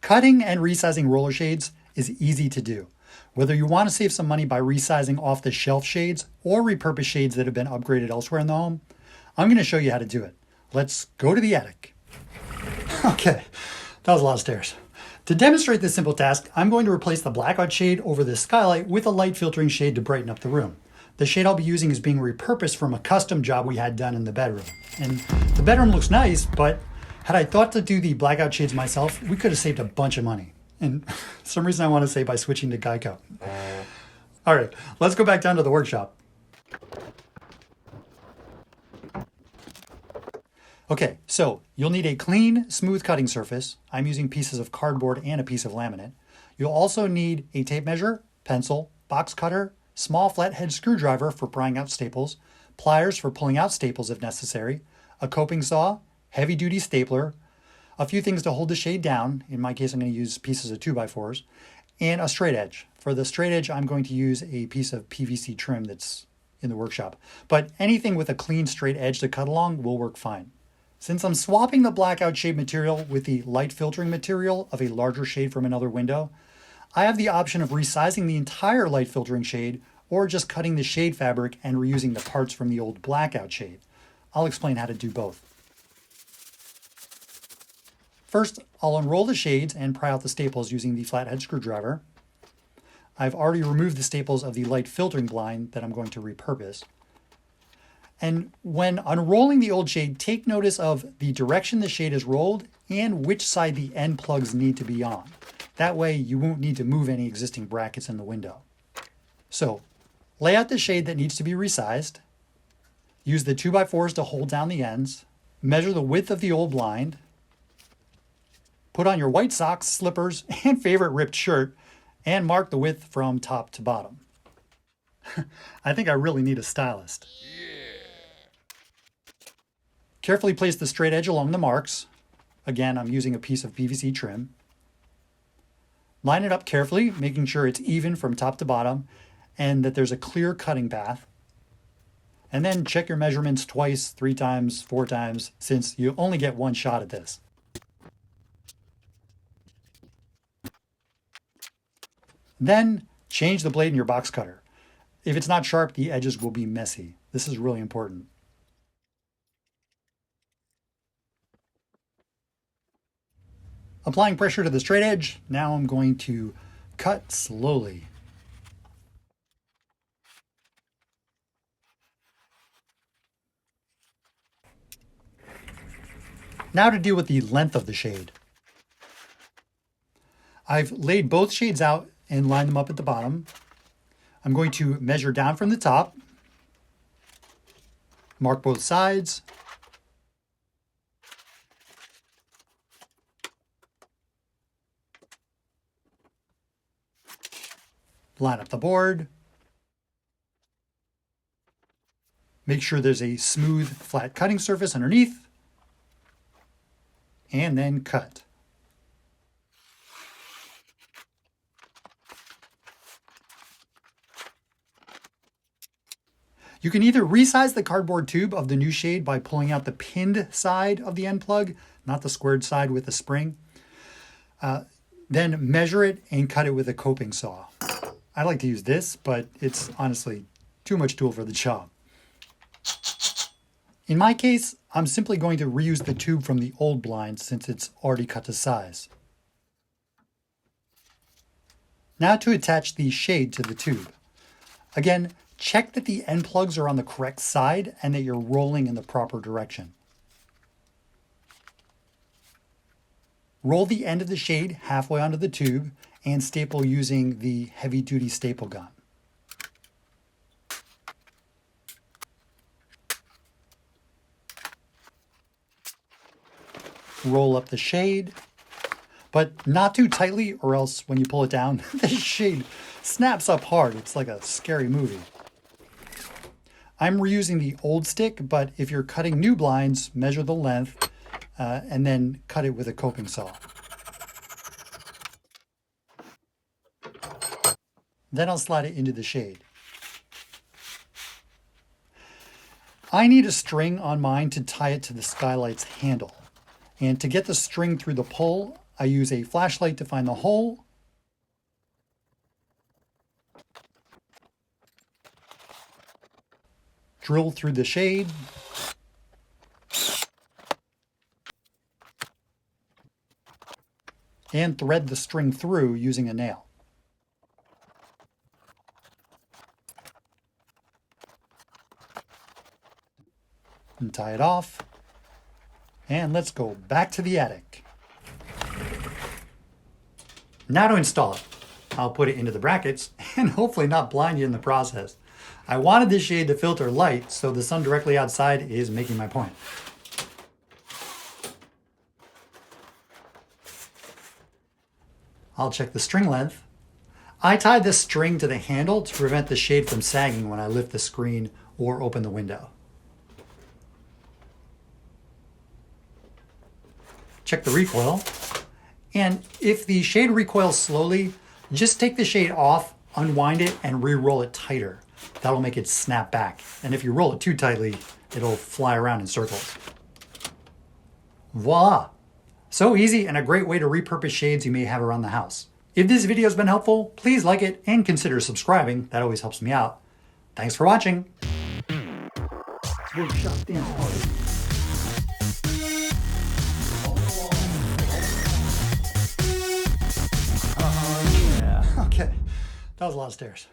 Cutting and resizing roller shades is easy to do. Whether you want to save some money by resizing off-the-shelf shades or repurpose shades that have been upgraded elsewhere in the home, I'm going to show you how to do it. Let's go to the attic. Okay, that was a lot of stairs. To demonstrate this simple task, I'm going to replace the blackout shade over the skylight with a light filtering shade to brighten up the room. The shade I'll be using is being repurposed from a custom job we had done in the bedroom. And the bedroom looks nice, but had I thought to do the blackout shades myself, we could have saved a bunch of money. And for some reason I want to say by switching to Geico. All right, let's go back down to the workshop. Okay, so you'll need a clean, smooth cutting surface. I'm using pieces of cardboard and a piece of laminate. You'll also need a tape measure, pencil, box cutter, small flathead screwdriver for prying out staples, pliers for pulling out staples if necessary, a coping saw, heavy-duty stapler, a few things to hold the shade down. In my case, I'm going to use pieces of 2x4s, and a straight edge. For the straight edge, I'm going to use a piece of PVC trim that's in the workshop. But anything with a clean straight edge to cut along will work fine. Since I'm swapping the blackout shade material with the light filtering material of a larger shade from another window, I have the option of resizing the entire light filtering shade or just cutting the shade fabric and reusing the parts from the old blackout shade. I'll explain how to do both. First, I'll unroll the shades and pry out the staples using the flathead screwdriver. I've already removed the staples of the light filtering blind that I'm going to repurpose. And when unrolling the old shade, take notice of the direction the shade is rolled and which side the end plugs need to be on. That way you won't need to move any existing brackets in the window. So, lay out the shade that needs to be resized. Use the 2x4s to hold down the ends. Measure the width of the old blind. Put on your white socks, slippers, and favorite ripped shirt, and mark the width from top to bottom. I think I really need a stylist. Carefully place the straight edge along the marks. Again, I'm using a piece of PVC trim. Line it up carefully, making sure it's even from top to bottom and that there's a clear cutting path. And then check your measurements twice, 3 times, 4 times, since you only get one shot at this. Then change the blade in your box cutter. If it's not sharp, the edges will be messy. This is really important. Applying pressure to the straight edge, now I'm going to cut slowly. Now to deal with the length of the shade. I've laid both shades out and lined them up at the bottom. I'm going to measure down from the top, mark both sides, line up the board, make sure there's a smooth, flat cutting surface underneath, and then cut. You can either resize the cardboard tube of the new shade by pulling out the pinned side of the end plug, not the squared side with the spring, then measure it and cut it with a coping saw. I like to use this, but it's honestly too much tool for the job. In my case, I'm simply going to reuse the tube from the old blind since it's already cut to size. Now to attach the shade to the tube. Again, check that the end plugs are on the correct side and that you're rolling in the proper direction. Roll the end of the shade halfway onto the tube and staple using the heavy-duty staple gun. Roll up the shade, but not too tightly or else when you pull it down, the shade snaps up hard. It's like a scary movie. I'm reusing the old stick, but if you're cutting new blinds, measure the length and then cut it with a coping saw. Then I'll slide it into the shade. I need a string on mine to tie it to the skylight's handle. And to get the string through the pull, I use a flashlight to find the hole. Drill through the shade. And thread the string through using a nail. And tie it off. And let's go back to the attic. Now to install it. I'll put it into the brackets and hopefully not blind you in the process. I wanted this shade to filter light, so the sun directly outside is making my point. I'll check the string length. I tied this string to the handle to prevent the shade from sagging when I lift the screen or open the window. Check the recoil. And if the shade recoils slowly, just take the shade off, unwind it, and re-roll it tighter. That'll make it snap back. And if you roll it too tightly, it'll fly around in circles. Voila! So easy and a great way to repurpose shades you may have around the house. If this video has been helpful, please like it and consider subscribing. That always helps me out. Thanks for watching. Workshop dance party. Yeah. Okay, that was a lot of stairs.